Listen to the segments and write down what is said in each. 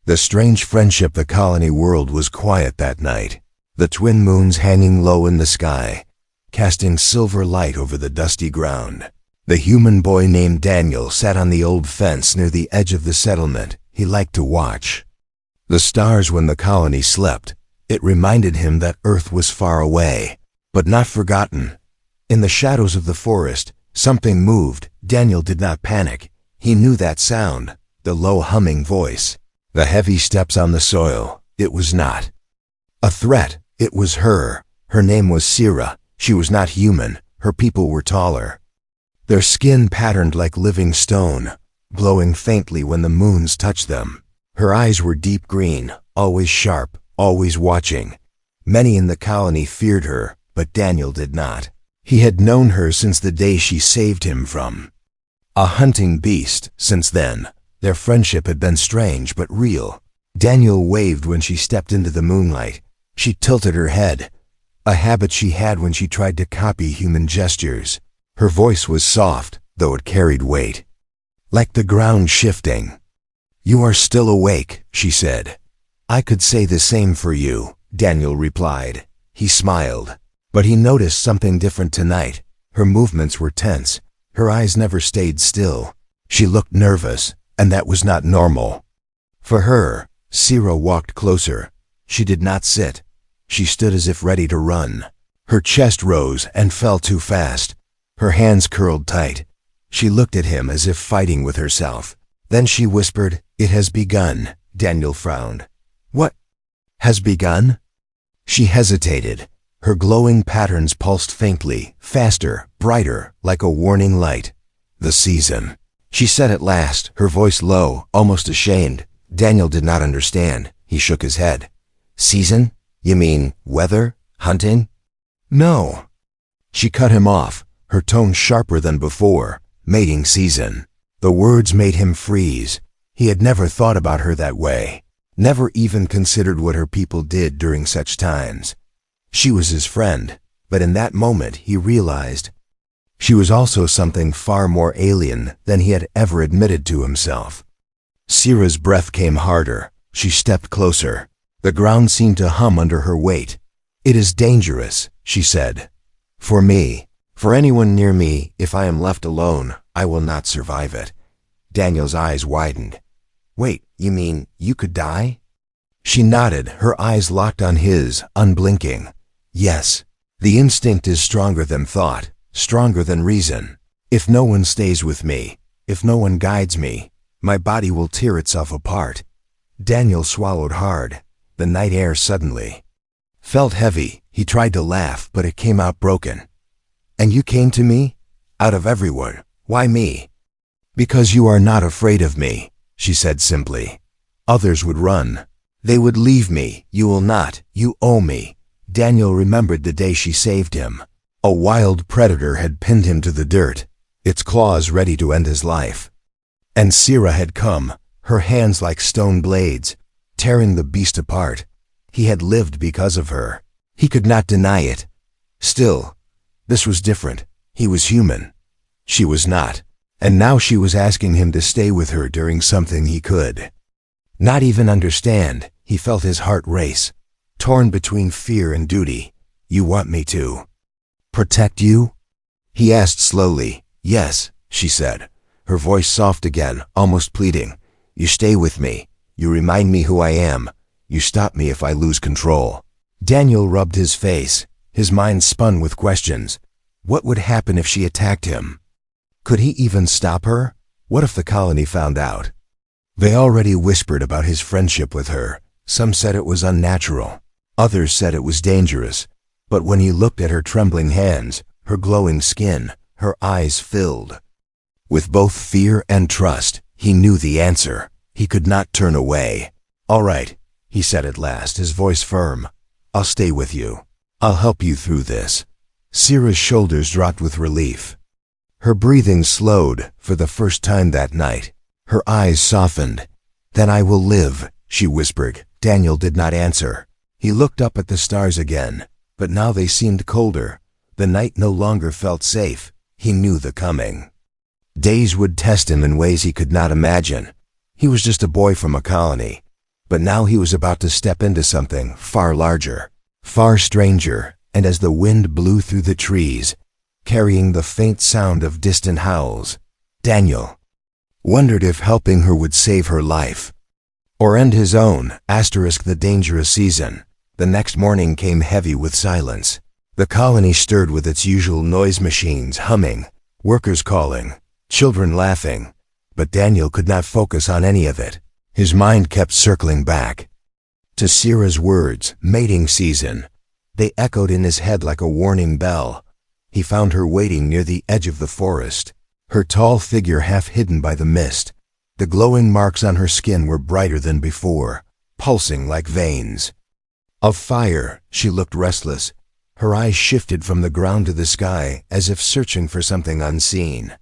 The strange friendship the colony world was quiet that night, the twin moons hanging low in the sky, casting silver light over the dusty ground. The human boy named Daniel sat on the old fence near the edge of the settlement. He liked to watch the stars when the colony slept. It reminded him that Earth was far away, but not forgotten. In the shadows of the forest, something moved. Daniel did not panic. He knew that sound, the low humming voice, the heavy steps on the soil. It was not a threat. It was her. Her name was Sira. She was not human. Her people were taller, their skin patterned like living stone, glowing faintly when the moons touched them. Her eyes were deep green, always sharp, always watching. Many in the colony feared her, but Daniel did not. He had known her since the day she saved him from a hunting beast. Since then, their friendship had been strange but real. Daniel waved when she stepped into the moonlight. She tilted her head, a habit she had when she tried to copy human gestures. Her voice was soft, though it carried weight, like the ground shifting. "You are still awake," she said. "I could say the same for you," Daniel replied. He smiled, but he noticed something different tonight. Her movements were tense. Her eyes never stayed still. She looked nervous, and that was not normal. For her, Sira walked closer. She did not sit. She stood as if ready to run. Her chest rose and fell too fast. Her hands curled tight. She looked at him as if fighting with herself. Then she whispered, "It has begun." Daniel frowned. "What has begun?" She hesitated. Her glowing patterns pulsed faintly, faster, brighter, like a warning light. "The season," she said at last, her voice low, almost ashamed. Daniel did not understand. He shook his head. "Season? You mean weather? Hunting?" "No." She cut him off, her tone sharper than before. "Mating season." The words made him freeze. He had never thought about her that way, never even considered what her people did during such times. She was his friend, but in that moment he realized she was also something far more alien than he had ever admitted to himself. Sira's breath came harder. She stepped closer. The ground seemed to hum under her weight. "It is dangerous," she said. "For me. For anyone near me. If I am left alone, I will not survive it." Daniel's eyes widened. "Wait, you mean you could die?" She nodded, her eyes locked on his, unblinking. "Yes. The instinct is stronger than thought, stronger than reason. If no one stays with me, if no one guides me, my body will tear itself apart." Daniel swallowed hard. The night air suddenly felt heavy. He tried to laugh, but it came out broken. "And you came to me? Out of everyone. Why me?" "Because you are not afraid of me," she said simply. "Others would run. They would leave me. You will not. You owe me." Daniel remembered the day she saved him. A wild predator had pinned him to the dirt, its claws ready to end his life. And Sira had come, her hands like stone blades, tearing the beast apart. He had lived because of her. He could not deny it. Still, this was different. He was human. She was not. And now she was asking him to stay with her during something he could not even understand. He felt his heart race, torn between fear and duty. "You want me to protect you?" he asked slowly. "Yes," she said, her voice soft again, almost pleading. "You stay with me. You remind me who I am. You stop me if I lose control." Daniel rubbed his face. His mind spun with questions. What would happen if she attacked him? Could he even stop her? What if the colony found out? They already whispered about his friendship with her. Some said it was unnatural. Others said it was dangerous. But when he looked at her trembling hands, her glowing skin, her eyes filled with both fear and trust, he knew the answer. He could not turn away. "All right," he said at last, his voice firm. "I'll stay with you. I'll help you through this." Sira's shoulders dropped with relief. Her breathing slowed for the first time that night. Her eyes softened. "Then I will live," she whispered. Daniel did not answer. He looked up at the stars again, but now they seemed colder. The night no longer felt safe. He knew the coming days would test him in ways he could not imagine. He was just a boy from a colony, But now he was about to step into something far larger, far stranger, and as the wind blew through the trees, carrying the faint sound of distant howls, Daniel wondered if helping her would save her life or end his own. The dangerous season. The next morning came heavy with silence. The colony stirred with its usual noise, machines humming, workers calling, children laughing, but Daniel could not focus on any of it. His mind kept circling back to Sierra's words, mating season. They echoed in his head like a warning bell. He found her waiting near the edge of the forest, her tall figure half hidden by the mist. The glowing marks on her skin were brighter than before, pulsing like veins of fire. She looked restless. Her eyes shifted from the ground to the sky, as if searching for something unseen.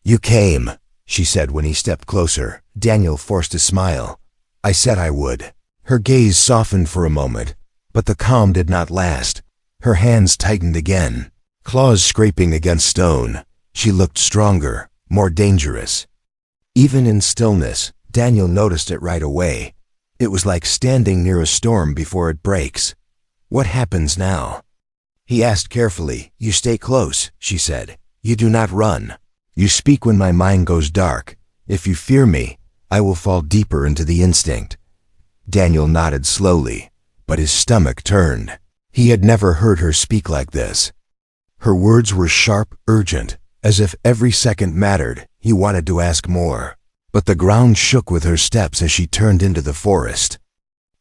"You came," she said when he stepped closer. Daniel forced a smile. "I said I would." Her gaze softened for a moment, but the calm did not last. Her hands tightened again, claws scraping against stone. She looked stronger, more dangerous. Even in stillness, Daniel noticed it right away. It was like standing near a storm before it breaks. "What happens now?" he asked carefully. "You stay close," she said. "You do not run. You speak when my mind goes dark. If you fear me, I will fall deeper into the instinct." Daniel nodded slowly, but his stomach turned. He had never heard her speak like this. Her words were sharp, urgent, as if every second mattered. He wanted to ask more, but the ground shook with her steps as she turned into the forest,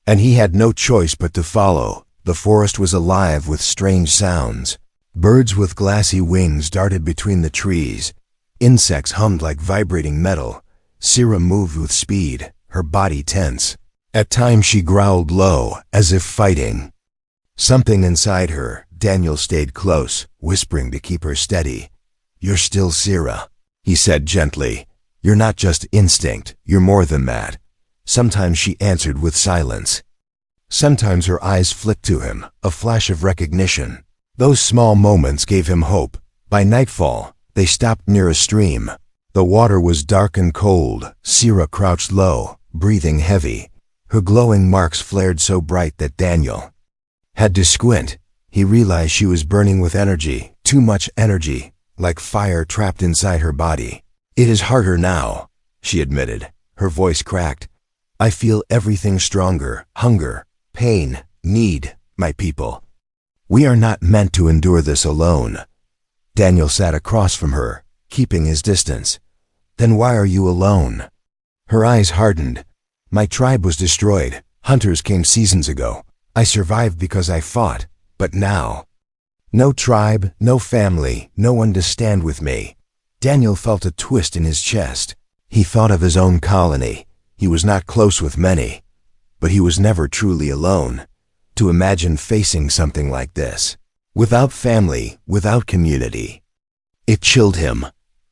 and he had no choice but to follow. The forest was alive with strange sounds. Birds with glassy wings darted between the trees. Insects hummed like vibrating metal. Sierra moved with speed, her body tense. At times she growled low, as if fighting something inside her. Daniel stayed close, whispering to keep her steady. "You're still Sierra," he said gently. "You're not just instinct, you're more than that." Sometimes she answered with silence. Sometimes her eyes flicked to him, a flash of recognition. Those small moments gave him hope. By nightfall, they stopped near a stream. The water was dark and cold. Sierra crouched low, breathing heavy. Her glowing marks flared so bright that Daniel had to squint. He realized she was burning with energy, too much energy, like fire trapped inside her body. "It is harder now," she admitted. Her voice cracked. "I feel everything stronger. Hunger, pain, need, my people. We are not meant to endure this alone." Daniel sat across from her, keeping his distance. "Then why are you alone?" Her eyes hardened. "My tribe was destroyed. Hunters came seasons ago. I survived because I fought. But now, no tribe, no family, no one to stand with me." Daniel felt a twist in his chest. He thought of his own colony. He was not close with many, but he was never truly alone. To imagine facing something like this, without family, without community, it chilled him.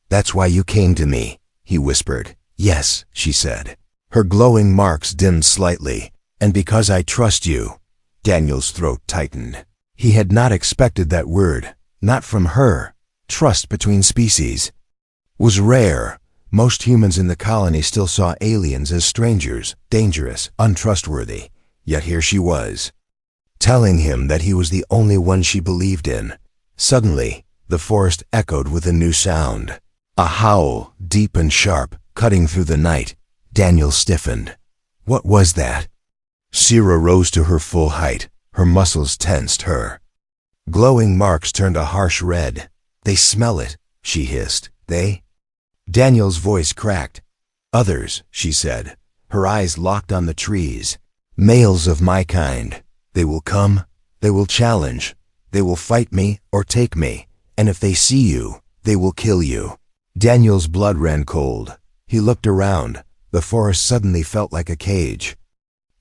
"That's why you came to me," he whispered. "Yes," she said. Her glowing marks dimmed slightly. "And because I trust you." Daniel's throat tightened. He had not expected that word, not from her. Trust between species was rare. Most humans in the colony still saw aliens as strangers, dangerous, untrustworthy. Yet here she was, telling him that he was the only one she believed in. Suddenly, the forest echoed with a new sound. A howl, deep and sharp, cutting through the night. Daniel stiffened. What was that? Sierra rose to her full height. Her muscles tensed her glowing marks turned a harsh red. "They smell it," she hissed. "They?" Daniel's voice cracked. "Others," she said. Her eyes locked on the trees. "Males of my kind. They will come. They will challenge. They will fight me or take me. And if they see you, they will kill you." Daniel's blood ran cold. He looked around. The forest suddenly felt like a cage.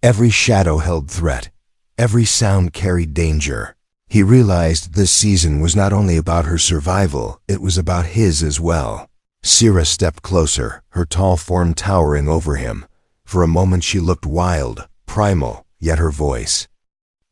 Every shadow held threat. Every sound carried danger. He realized this season was not only about her survival, it was about his as well. Sierra stepped closer, her tall form towering over him. For a moment she looked wild, primal, yet her voice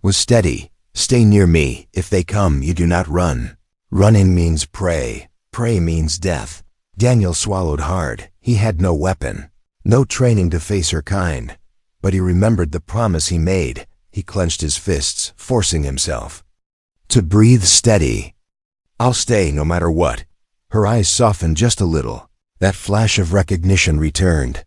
was steady. "Stay near me. If they come, you do not run. Running means prey. Prey means death." Daniel swallowed hard. He had no weapon, no training to face her kind. but he remembered the promise he made. He clenched his fists, forcing himself to breathe steady. "I'll stay no matter what." Her eyes softened just a little. That flash of recognition returned.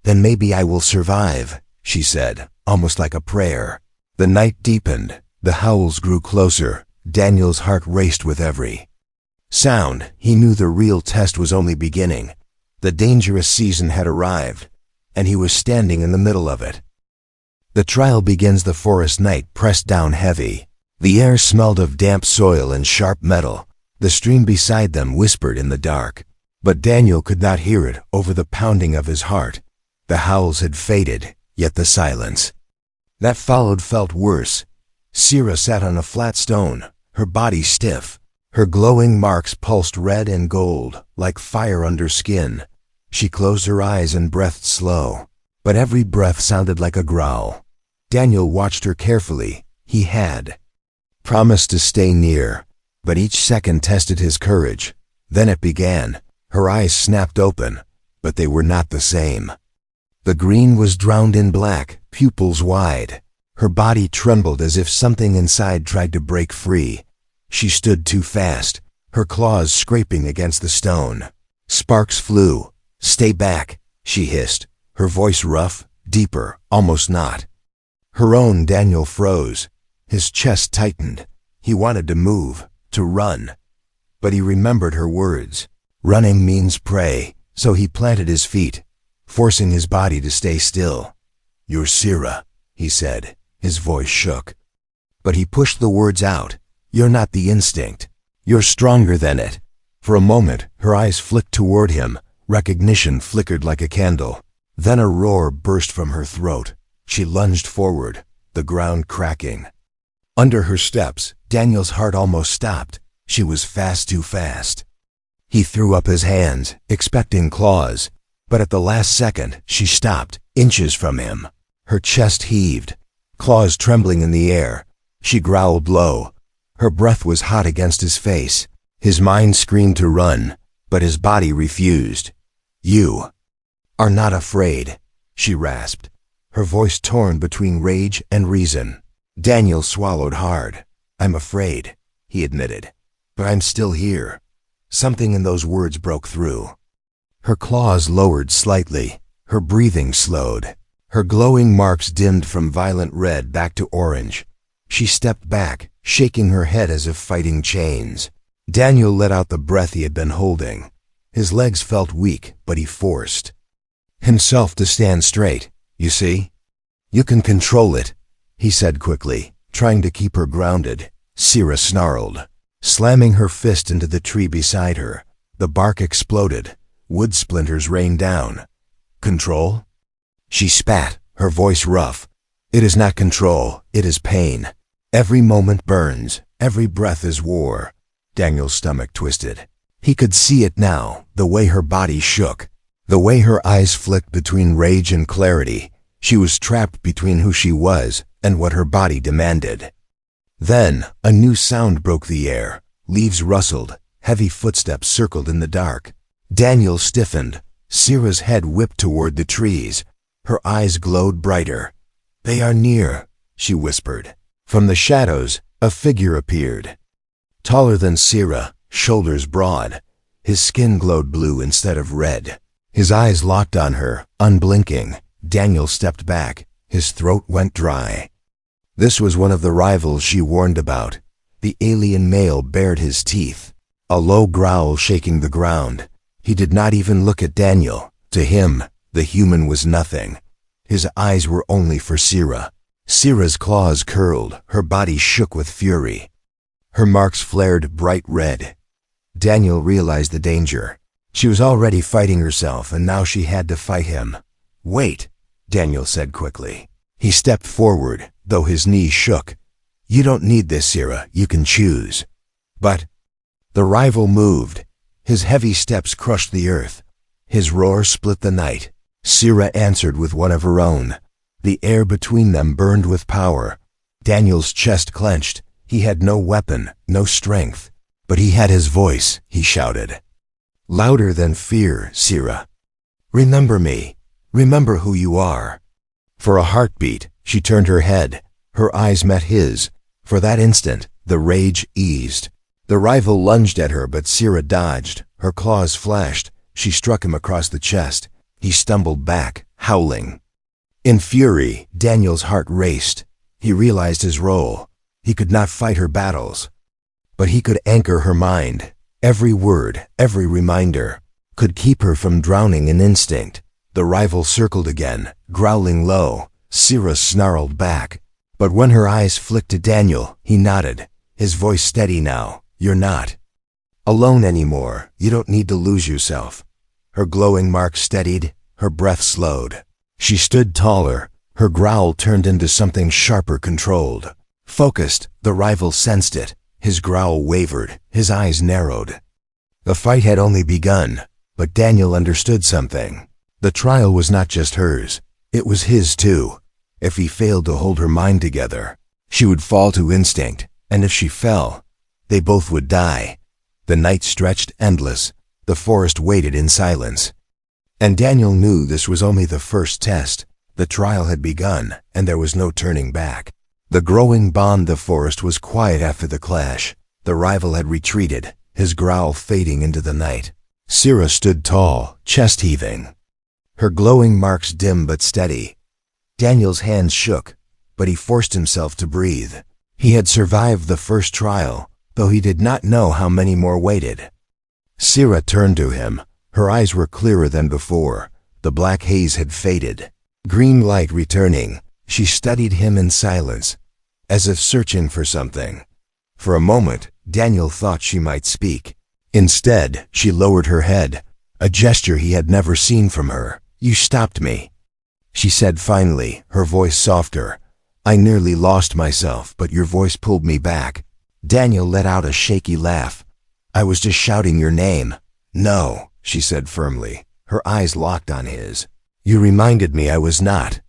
"Then maybe I will survive," she said, almost like a prayer. The night deepened. The howls grew closer. Daniel's heart raced with every sound. He knew the real test was only beginning. The dangerous season had arrived, and he was standing in the middle of it. The trial begins. The forest night pressed down heavy. The air smelled of damp soil and sharp metal. The stream beside them whispered in the dark, but Daniel could not hear it over the pounding of his heart. The howls had faded, yet the silence that followed felt worse. Sira sat on a flat stone, her body stiff. Her glowing marks pulsed red and gold, like fire under skin. She closed her eyes and breathed slow, but every breath sounded like a growl. Daniel watched her carefully. He had promised to stay near, but each second tested his courage. Then it began. Her eyes snapped open, but they were not the same. The green was drowned in black, pupils wide. Her body trembled as if something inside tried to break free. She stood too fast, her claws scraping against the stone. Sparks flew. "Stay back," she hissed, her voice rough, deeper, almost not her own. Daniel froze. His chest tightened. He wanted to move, to run, but he remembered her words. Running means prey, so he planted his feet, forcing his body to stay still. "You're Sira," he said. His voice shook, but he pushed the words out. "You're not the instinct. You're stronger than it." For a moment, her eyes flicked toward him. Recognition flickered like a candle. Then a roar burst from her throat. She lunged forward, the ground cracking under her steps. Daniel's heart almost stopped. She was fast, too fast. He threw up his hands, expecting claws, but at the last second, she stopped, inches from him. Her chest heaved, claws trembling in the air. She growled low. Her breath was hot against his face. His mind screamed to run, but his body refused. "You are not afraid," she rasped, her voice torn between rage and reason. Daniel swallowed hard. "I'm afraid," he admitted, "but I'm still here." Something in those words broke through. Her claws lowered slightly. Her breathing slowed. Her glowing marks dimmed from violent red back to orange. She stepped back, shaking her head as if fighting chains. Daniel let out the breath he had been holding. His legs felt weak, but he forced himself to stand straight. "You see? You can control it," he said quickly, trying to keep her grounded. Sira snarled, slamming her fist into the tree beside her. The bark exploded. Wood splinters rained down. "Control?" She spat, her voice rough. "It is not control, it is pain. Every moment burns, every breath is war." Daniel's stomach twisted. He could see it now, the way her body shook, the way her eyes flicked between rage and clarity. She was trapped between who she was and what her body demanded. Then, a new sound broke the air. Leaves rustled, heavy footsteps circled in the dark. Daniel stiffened. Sira's head whipped toward the trees. Her eyes glowed brighter. "They are near," she whispered. From the shadows, a figure appeared. Taller than Sira, shoulders broad. His skin glowed blue instead of red. His eyes locked on her, unblinking. Daniel stepped back. His throat went dry. This was one of the rivals she warned about. The alien male bared his teeth, a low growl shaking the ground. He did not even look at Daniel. To him, the human was nothing. His eyes were only for Sira. Sira's claws curled, her body shook with fury. Her marks flared bright red. Daniel realized the danger. She was already fighting herself, and now she had to fight him. "Wait," Daniel said quickly. He stepped forward, though his knees shook. "You don't need this, Sira. You can choose." But the rival moved. His heavy steps crushed the earth. His roar split the night. Sira answered with one of her own. The air between them burned with power. Daniel's chest clenched. He had no weapon, no strength. But he had his voice, he shouted. "Louder than fear, Sira. Remember me. Remember who you are." For a heartbeat, she turned her head. Her eyes met his. For that instant, the rage eased. The rival lunged at her, but Sira dodged. Her claws flashed. She struck him across the chest. He stumbled back, howling. In fury, Daniel's heart raced. He realized his role. He could not fight her battles, but he could anchor her mind. Every word, every reminder, could keep her from drowning in instinct. The rival circled again, growling low. Sira snarled back. But when her eyes flicked to Daniel, he nodded, his voice steady now. You're not alone anymore. You don't need to lose yourself. Her glowing mark steadied, her breath slowed. She stood taller, her growl turned into something sharper, controlled. Focused, the rival sensed it. His growl wavered, his eyes narrowed. The fight had only begun, but Daniel understood something. The trial was not just hers, it was his too. If he failed to hold her mind together, she would fall to instinct, and if she fell, they both would die. The night stretched endless. The forest waited in silence. And Daniel knew this was only the first test. The trial had begun, and there was no turning back. The growing bond the forest was quiet after the clash. The rival had retreated, his growl fading into the night. Sira stood tall, chest heaving. Her glowing marks dim but steady. Daniel's hands shook, but he forced himself to breathe. He had survived the first trial, though he did not know how many more waited. Sira turned to him. Her eyes were clearer than before. The black haze had faded. Green light returning. She studied him in silence, as if searching for something. For a moment, Daniel thought she might speak. Instead, she lowered her head, a gesture he had never seen from her. You stopped me, she said finally, her voice softer. I nearly lost myself, but your voice pulled me back. Daniel let out a shaky laugh. I was just shouting your name. No, she said firmly, her eyes locked on his. You reminded me I was not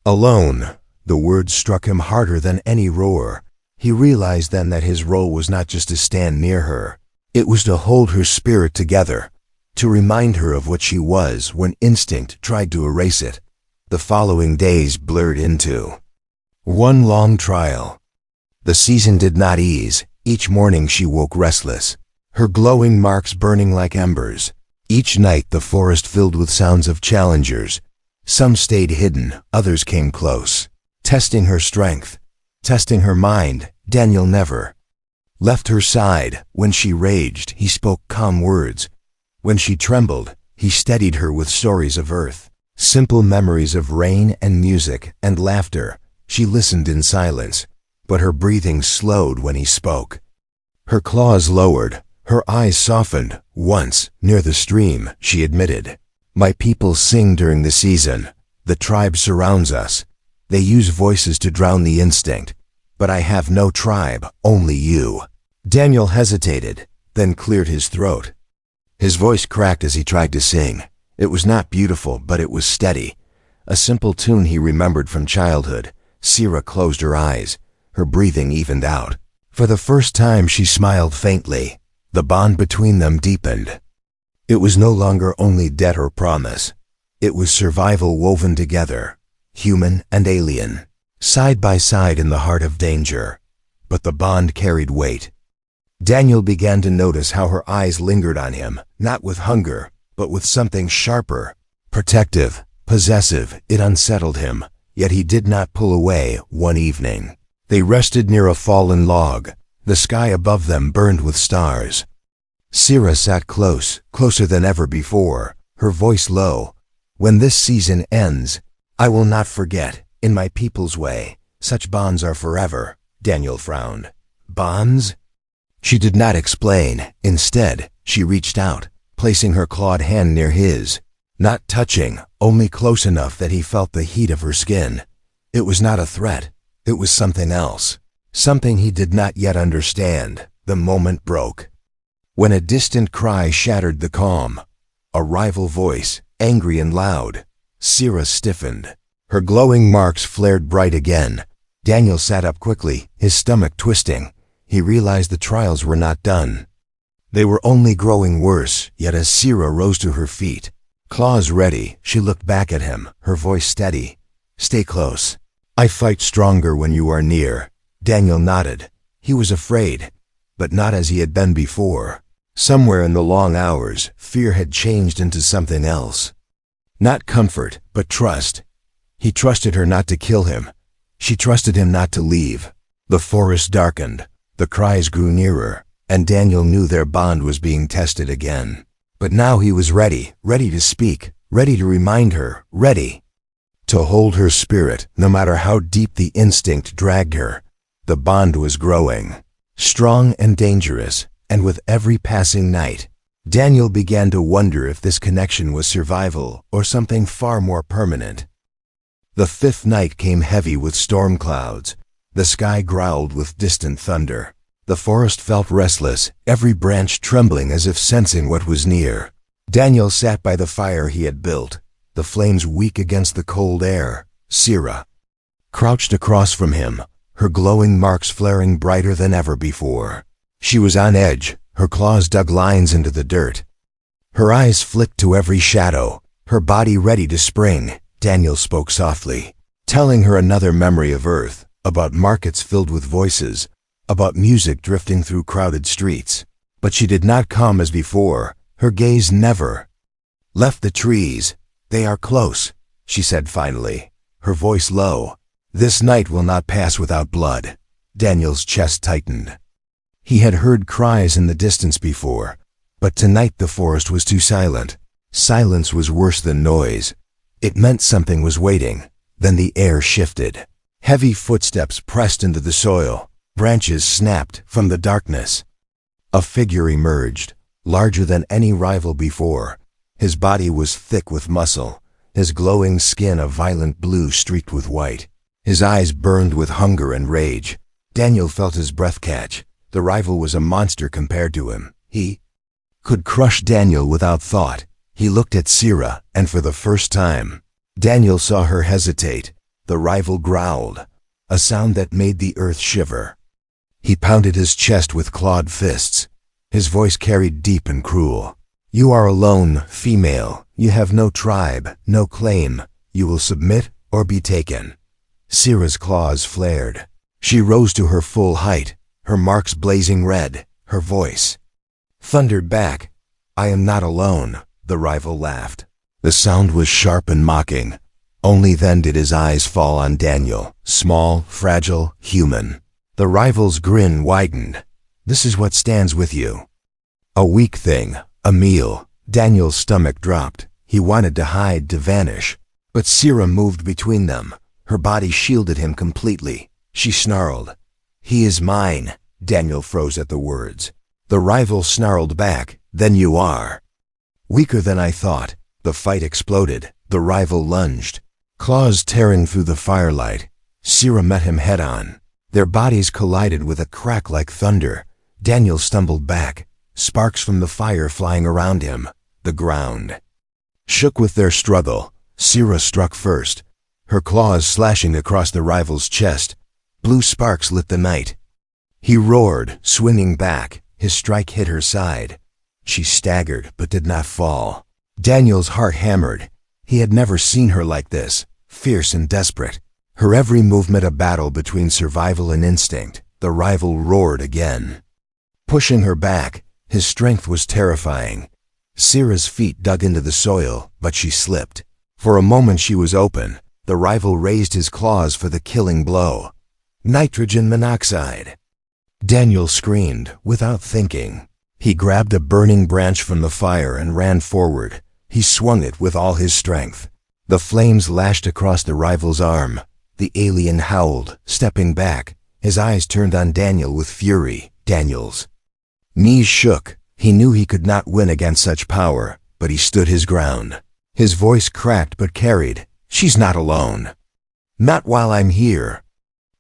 alone. The words struck him harder than any roar. He realized then that his role was not just to stand near her. It was to hold her spirit together, to remind her of what she was when instinct tried to erase it. The following days blurred into one long trial. The season did not ease. Each morning she woke restless, her glowing marks burning like embers. Each night the forest filled with sounds of challengers. Some stayed hidden, others came close, testing her strength, testing her mind. Daniel never left her side. When she raged, he spoke calm words. When she trembled, he steadied her with stories of earth, simple memories of rain and music and laughter. She listened in silence, but her breathing slowed when he spoke. Her claws lowered, her eyes softened. Once, near the stream, she admitted, my people sing during the season. The tribe surrounds us. They use voices to drown the instinct. But I have no tribe, only you. Daniel hesitated, then cleared his throat. His voice cracked as he tried to sing. It was not beautiful, but it was steady. A simple tune he remembered from childhood. Sira closed her eyes. Her breathing evened out. For the first time she smiled faintly. The bond between them deepened. It was no longer only debt or promise. It was survival woven together, human and alien, side by side in the heart of danger. But the bond carried weight. Daniel began to notice how her eyes lingered on him, not with hunger, but with something sharper, protective, possessive. It unsettled him, yet he did not pull away. One evening, they rested near a fallen log. The sky above them burned with stars. Sira sat close, closer than ever before, her voice low. When this season ends, I will not forget, in my people's way. Such bonds are forever. Daniel frowned. Bonds? She did not explain. Instead, she reached out, placing her clawed hand near his. Not touching, only close enough that he felt the heat of her skin. It was not a threat. It was something else. Something he did not yet understand. The moment broke, when a distant cry shattered the calm. A rival voice, angry and loud. Sira stiffened. Her glowing marks flared bright again. Daniel sat up quickly, his stomach twisting. He realized the trials were not done. They were only growing worse. Yet as Sira rose to her feet, claws ready, she looked back at him, her voice steady. Stay close. I fight stronger when you are near. Daniel nodded. He was afraid, but not as he had been before. Somewhere in the long hours, fear had changed into something else. Not comfort, but trust. He trusted her not to kill him. She trusted him not to leave. The forest darkened. The cries grew nearer, and Daniel knew their bond was being tested again. But now he was ready to speak, ready to remind her, ready to hold her spirit, no matter how deep the instinct dragged her. The bond was growing, strong and dangerous, and with every passing night, Daniel began to wonder if this connection was survival or something far more permanent. The fifth night came heavy with storm clouds. The sky growled with distant thunder. The forest felt restless, every branch trembling as if sensing what was near. Daniel sat by the fire he had built, the flames weak against the cold air. Sira crouched across from him, her glowing marks flaring brighter than ever before. She was on edge, her claws dug lines into the dirt. Her eyes flicked to every shadow, her body ready to spring. Daniel spoke softly, telling her another memory of Earth, about markets filled with voices, about music drifting through crowded streets. But she did not come as before. Her gaze never left the trees. They are close, she said finally, her voice low. This night will not pass without blood. Daniel's chest tightened. He had heard cries in the distance before, but tonight the forest was too silent. Silence was worse than noise. It meant something was waiting. Then the air shifted. Heavy footsteps pressed into the soil. Branches snapped from the darkness. A figure emerged, larger than any rival before. His body was thick with muscle, his glowing skin a violent blue streaked with white. His eyes burned with hunger and rage. Daniel felt his breath catch. The rival was a monster compared to him. He could crush Daniel without thought. He looked at Sira, and for the first time, Daniel saw her hesitate. The rival growled, a sound that made the earth shiver. He pounded his chest with clawed fists. His voice carried deep and cruel. You are alone, female. You have no tribe, no claim. You will submit or be taken. Sira's claws flared. She rose to her full height, her marks blazing red. Her voice thundered back. I am not alone, the rival laughed. The sound was sharp and mocking. Only then did his eyes fall on Daniel, small, fragile, human. The rival's grin widened. This is what stands with you. A weak thing, a meal. Daniel's stomach dropped. He wanted to hide, to vanish. But Sira moved between them. Her body shielded him completely. She snarled. He is mine. Daniel froze at the words. The rival snarled back. Then you are. Weaker than I thought. The fight exploded. The rival lunged, claws tearing through the firelight. Sira met him head-on. Their bodies collided with a crack like thunder. Daniel stumbled back, sparks from the fire flying around him. The ground shook with their struggle. Sira struck first, her claws slashing across the rival's chest. Blue sparks lit the night. He roared, swinging back. His strike hit her side. She staggered, but did not fall. Daniel's heart hammered. He had never seen her like this, fierce and desperate. Her every movement a battle between survival and instinct. The rival roared again, pushing her back. His strength was terrifying. Sira's feet dug into the soil, but she slipped. For a moment she was open. The rival raised his claws for the killing blow. Nitrogen monoxide. Daniel screamed, without thinking. He grabbed a burning branch from the fire and ran forward. He swung it with all his strength. The flames lashed across the rival's arm. The alien howled, stepping back. His eyes turned on Daniel with fury. Daniel's knees shook. He knew he could not win against such power, but he stood his ground. His voice cracked but carried. She's not alone. Not while I'm here.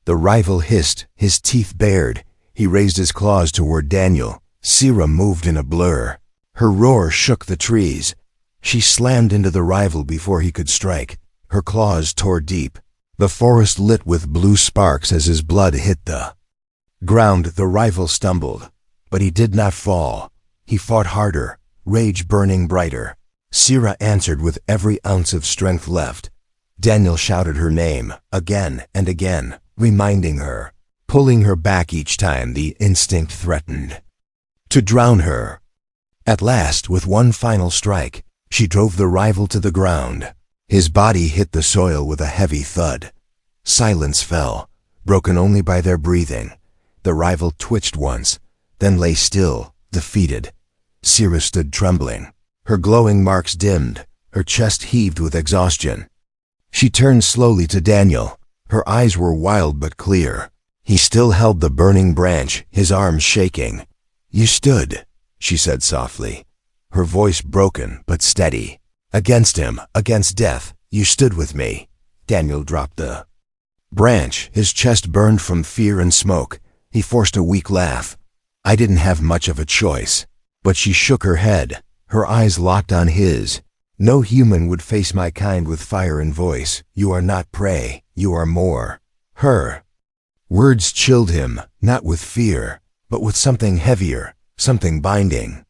The rival hissed, his teeth bared. He raised his claws toward Daniel. Sira moved in a blur. Her roar shook the trees. She slammed into the rival before he could strike. Her claws tore deep. The forest lit with blue sparks as his blood hit the ground. The rival stumbled, but he did not fall. He fought harder, rage burning brighter. Sira answered with every ounce of strength left. Daniel shouted her name again and again, reminding her, pulling her back each time the instinct threatened to drown her. At last, with one final strike, she drove the rival to the ground. His body hit the soil with a heavy thud. Silence fell, broken only by their breathing. The rival twitched once, then lay still, defeated. Sira stood trembling. Her glowing marks dimmed, her chest heaved with exhaustion. She turned slowly to Daniel. Her eyes were wild but clear. He still held the burning branch, his arms shaking. "You stood," she said softly, her voice broken but steady. "Against him, against death, you stood with me." Daniel dropped the branch. His chest burned from fear and smoke. He forced a weak laugh. "I didn't have much of a choice." But she shook her head, her eyes locked on his. "No human would face my kind with fire and voice. You are not prey, you are more." Her words chilled him, not with fear, but with something heavier, something binding.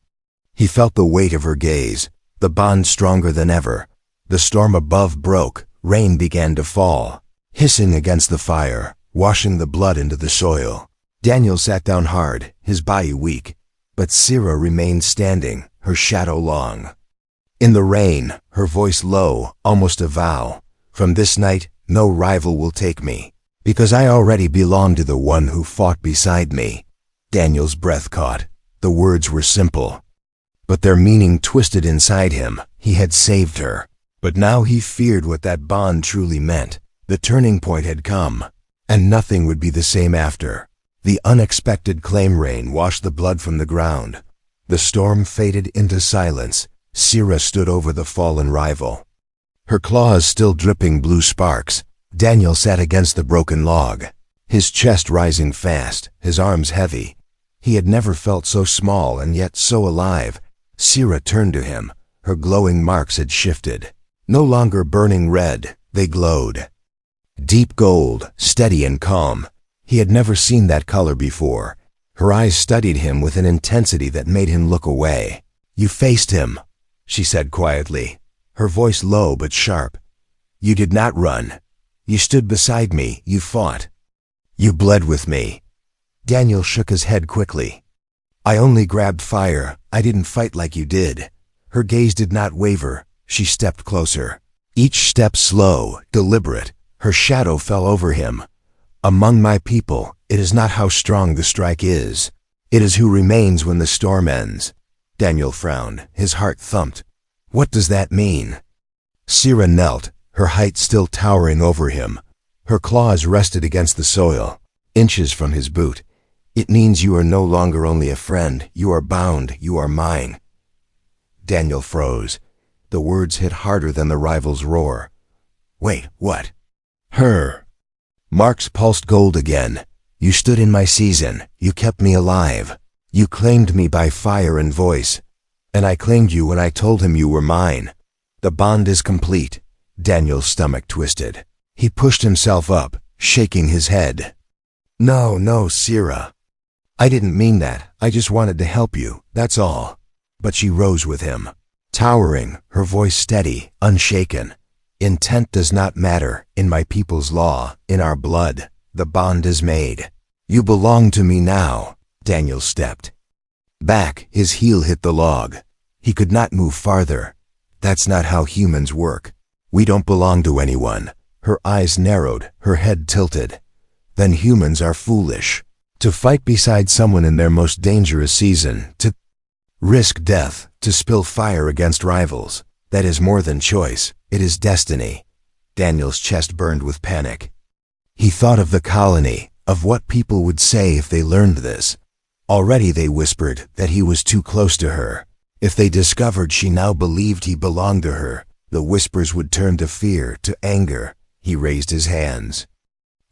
He felt the weight of her gaze, the bond stronger than ever. The storm above broke, rain began to fall, hissing against the fire, washing the blood into the soil. Daniel sat down hard, his body weak, but Sira remained standing, her shadow long. In the rain, her voice low, almost a vow, "From this night, no rival will take me, because I already belong to the one who fought beside me." Daniel's breath caught. The words were simple, but their meaning twisted inside him. He had saved her, but now he feared what that bond truly meant. The turning point had come, and nothing would be the same after. The unexpected claim rain washed the blood from the ground. The storm faded into silence. Sira stood over the fallen rival, her claws still dripping blue sparks. Daniel sat against the broken log, his chest rising fast, his arms heavy. He had never felt so small and yet so alive. Sira turned to him. Her glowing marks had shifted. No longer burning red, they glowed. Deep gold, steady and calm. He had never seen that color before. Her eyes studied him with an intensity that made him look away. "You faced him," she said quietly, her voice low but sharp. "You did not run. You stood beside me, you fought. You bled with me." Daniel shook his head quickly. "I only grabbed fire. I didn't fight like you did." Her gaze did not waver. She stepped closer. Each step slow, deliberate. Her shadow fell over him. "Among my people, it is not how strong the strike is. It is who remains when the storm ends." Daniel frowned. His heart thumped. "What does that mean?" Sira knelt, her height still towering over him. Her claws rested against the soil, inches from his boot. "It means you are no longer only a friend. You are bound. You are mine." Daniel froze. The words hit harder than the rival's roar. "Wait, what?" "Her." Marks pulsed gold again. "You stood in my season. You kept me alive. You claimed me by fire and voice. And I claimed you when I told him you were mine. The bond is complete." Daniel's stomach twisted. He pushed himself up, shaking his head. No, Sira. I didn't mean that. I just wanted to help you, that's all." But she rose with him, towering, her voice steady, unshaken. "Intent does not matter. In my people's law, in our blood, the bond is made. You belong to me now." Daniel stepped back, his heel hit the log. He could not move farther. "That's not how humans work. We don't belong to anyone." Her eyes narrowed, her head tilted. "Then humans are foolish. To fight beside someone in their most dangerous season, to risk death, to spill fire against rivals. That is more than choice. It is destiny." Daniel's chest burned with panic. He thought of the colony, of what people would say if they learned this. Already they whispered that he was too close to her. If they discovered she now believed he belonged to her, the whispers would turn to fear, to anger. He raised his hands,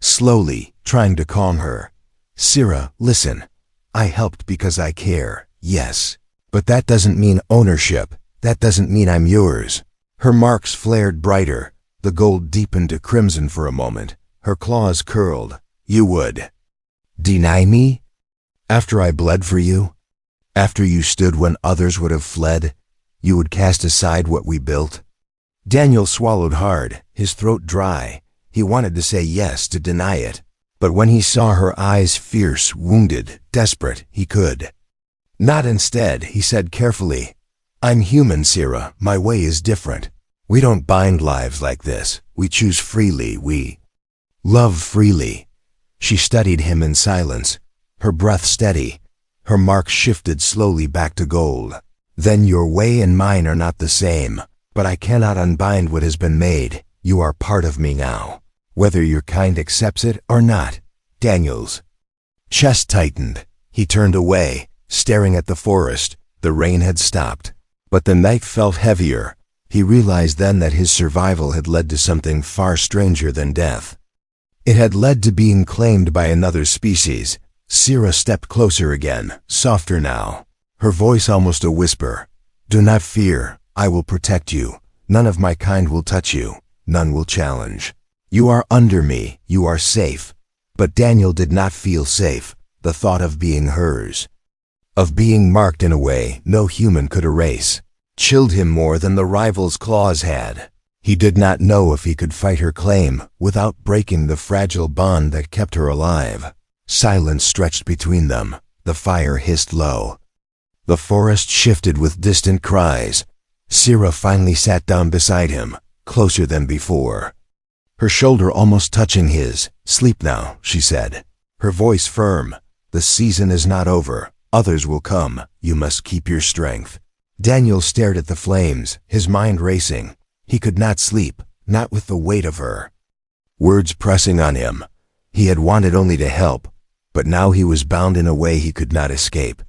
slowly, trying to calm her. "Sira, listen. I helped because I care, yes. But that doesn't mean ownership. That doesn't mean I'm yours." Her marks flared brighter. The gold deepened to crimson for a moment. Her claws curled. "You would deny me? After I bled for you? After you stood when others would have fled? You would cast aside what we built?" Daniel swallowed hard, his throat dry. He wanted to say yes, to deny it. But when he saw her eyes fierce, wounded, desperate, he could. Not. Instead, he said carefully, "I'm human, Sira. My way is different. We don't bind lives like this. We choose freely. We love freely." She studied him in silence, her breath steady. Her mark shifted slowly back to gold. "Then your way and mine are not the same. But I cannot unbind what has been made. You are part of me now. Whether your kind accepts it or not." Daniel's chest tightened. He turned away, staring at the forest. The rain had stopped, but the night felt heavier. He realized then that his survival had led to something far stranger than death. It had led to being claimed by another species. Sira stepped closer again, softer now, her voice almost a whisper. "Do not fear. I will protect you. None of my kind will touch you. None will challenge. You are under me. You are safe." But Daniel did not feel safe. The thought of being hers, of being marked in a way no human could erase, chilled him more than the rival's claws had. He did not know if he could fight her claim without breaking the fragile bond that kept her alive. Silence stretched between them. The fire hissed low. The forest shifted with distant cries. Sira finally sat down beside him, closer than before, her shoulder almost touching his. "Sleep now," she said, her voice firm. "The season is not over. Others will come. You must keep your strength." Daniel stared at the flames, his mind racing. He could not sleep, not with the weight of her words pressing on him. He had wanted only to help, but now he was bound in a way he could not escape.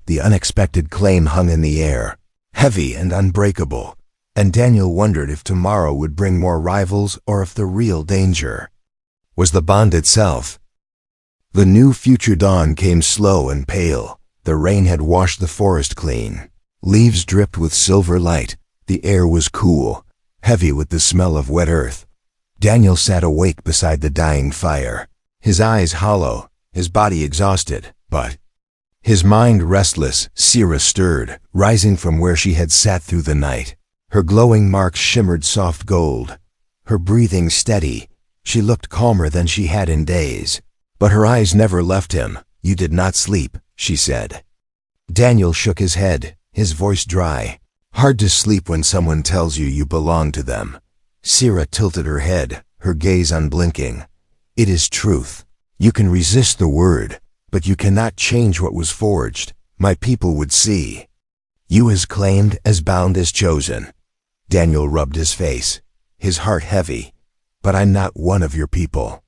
The unexpected claim hung in the air, heavy and unbreakable, and Daniel wondered if tomorrow would bring more rivals or if the real danger was the bond itself. The new future dawn came slow and pale. The rain had washed the forest clean. Leaves dripped with silver light. The air was cool, heavy with the smell of wet earth. Daniel sat awake beside the dying fire, his eyes hollow, his body exhausted, but his mind restless. Sira stirred, rising from where she had sat through the night. Her glowing marks shimmered soft gold, her breathing steady. She looked calmer than she had in days, but her eyes never left him. "You did not sleep," she said. Daniel shook his head, his voice dry. "Hard to sleep when someone tells you you belong to them." Sira tilted her head, her gaze unblinking. "It is truth. You can resist the word, but you cannot change what was forged. My people would see. You as claimed, as bound, as chosen." Daniel rubbed his face, his heart heavy. "But I'm not one of your people.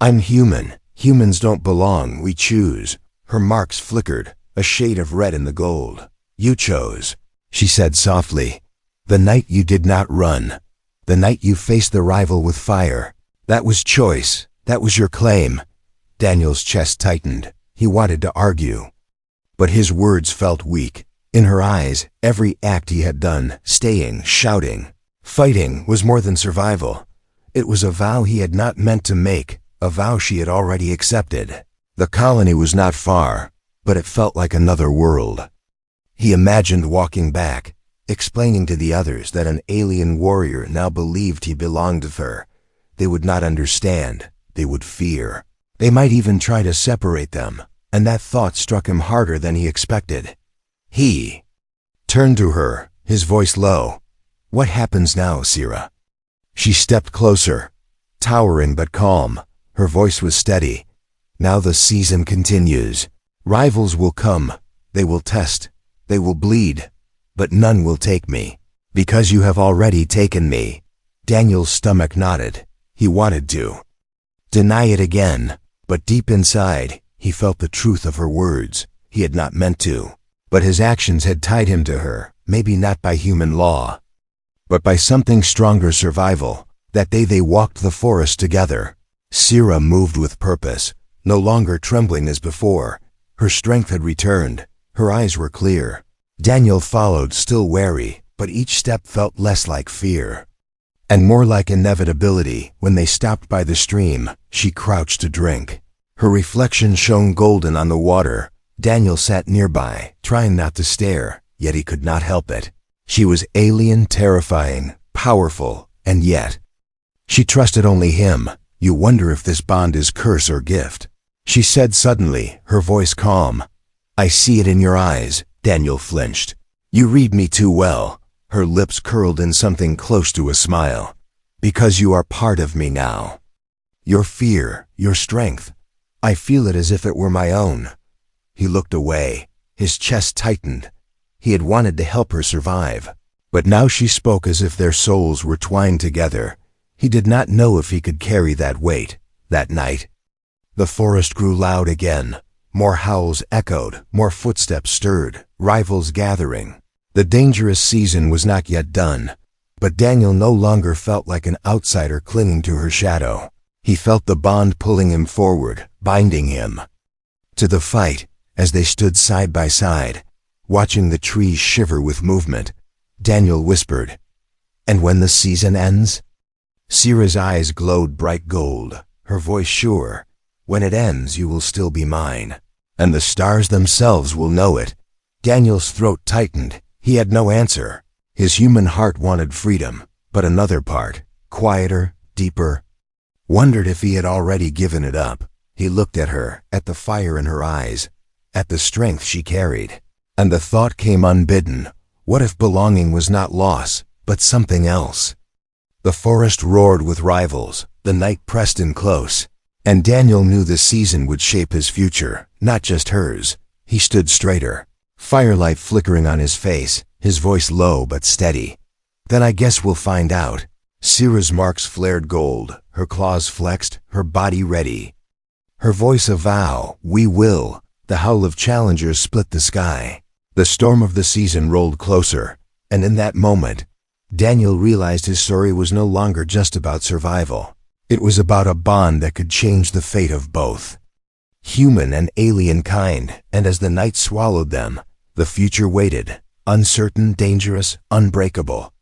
I'm human. Humans don't belong, we choose." Her marks flickered, a shade of red in the gold. "You chose," she said softly. "The night you did not run. The night you faced the rival with fire. That was choice. That was your claim." Daniel's chest tightened. He wanted to argue, but his words felt weak. In her eyes, every act he had done, staying, shouting, fighting, was more than survival. It was a vow he had not meant to make, a vow she had already accepted. The colony was not far, but it felt like another world. He imagined walking back, explaining to the others that an alien warrior now believed he belonged to her. They would not understand. They would fear. They might even try to separate them, and that thought struck him harder than he expected. He turned to her, his voice low. "What happens now, Sira?" She stepped closer, towering but calm. Her voice was steady. "Now the season continues. Rivals will come. They will test. They will bleed. But none will take me, because you have already taken me." Daniel's stomach knotted. He wanted to deny it again, but deep inside, he felt the truth of her words. He had not meant to, but his actions had tied him to her, maybe not by human law, but by something stronger, survival. That day they walked the forest together. Sira moved with purpose, no longer trembling as before. Her strength had returned. Her eyes were clear. Daniel followed, still wary, but each step felt less like fear and more like inevitability. When they stopped by the stream, she crouched to drink. Her reflection shone golden on the water. Daniel sat nearby, trying not to stare, yet he could not help it. She was alien, terrifying, powerful, and yet she trusted only him. You wonder if this bond is curse or gift, she said suddenly, her voice calm. I see it in your eyes. Daniel flinched. You read me too well. Her lips curled in something close to a smile. Because you are part of me now. Your fear, your strength. I feel it as if it were my own. He looked away. His chest tightened. He had wanted to help her survive. But now she spoke as if their souls were twined together. He did not know if he could carry that weight, that night. The forest grew loud again. More howls echoed, more footsteps stirred, rivals gathering. The dangerous season was not yet done, but Daniel no longer felt like an outsider clinging to her shadow. He felt the bond pulling him forward, binding him to the fight. As they stood side by side, watching the trees shiver with movement, Daniel whispered, "And when the season ends?" Sira's eyes glowed bright gold, her voice sure. "When it ends, you will still be mine, and the stars themselves will know it." Daniel's throat tightened. He had no answer. His human heart wanted freedom, but another part, quieter, deeper, wondered if he had already given it up. He looked at her, at the fire in her eyes, at the strength she carried, and the thought came unbidden. What if belonging was not loss, but something else? The forest roared with rivals, the night pressed in close, and Daniel knew the season would shape his future, not just hers. He stood straighter, firelight flickering on his face, his voice low but steady. "Then I guess we'll find out." Sira's marks flared gold, her claws flexed, her body ready. Her voice a vow, "We will." The howl of challengers split the sky. The storm of the season rolled closer, and in that moment, Daniel realized his story was no longer just about survival. It was about a bond that could change the fate of both. Human and alien kind, and as the night swallowed them, the future waited, uncertain, dangerous, unbreakable.